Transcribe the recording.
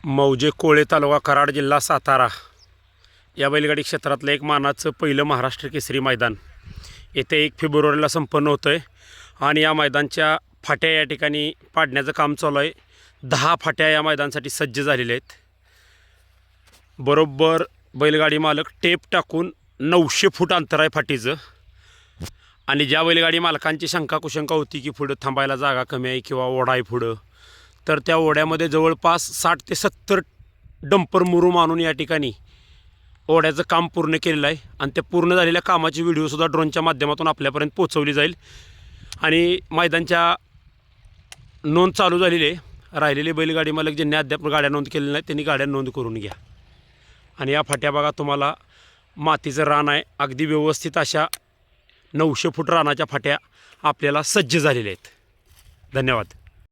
मौजे कोळे तालुका कराड जिल्हा सातारा या बैलगाडी क्षेत्रातलं एक मानाचं पहिलं महाराष्ट्र केसरी मैदान येते 1 फेब्रुवारीला संपन्न होतं आहे आणि या मैदानच्या फाट्या या ठिकाणी पाडण्याचं काम चालू आहे। 10 फाट्या या मैदानासाठी सज्ज झालेल्या आहेत। बरोबर बैलगाडी मालक टेप टाकून 900 फूट अंतर आहे फाटीचं। आणि ज्या बैलगाडी मालकांची शंका कुशंका होती की पुढं थांबायला जागा कमी आहे किंवा ओढा आहे पुढं, तर त्या ओढ्यामध्ये जवळपास 60 ते 70 डंपर मुरुम आणून या ठिकाणी ओढ्याचं काम पूर्ण केलेलं आहे। आणि त्या पूर्ण झालेल्या कामाची व्हिडिओसुद्धा ड्रोनच्या माध्यमातून आपल्यापर्यंत पोहोचवली जाईल। आणि मैदानच्या नोंद चालू झालेली आहे। राहिलेले बैलगाडी मालक ज्यांनी अद्याप गाड्या नोंद केलेल्या नाहीत त्यांनी गाड्या नोंद करून घ्या। आणि या फाट्या बघा, तुम्हाला मातीचं रान आहे, अगदी व्यवस्थित अशा 900 फूट रानाच्या फाट्या आपल्याला सज्ज झालेल्या आहेत। धन्यवाद।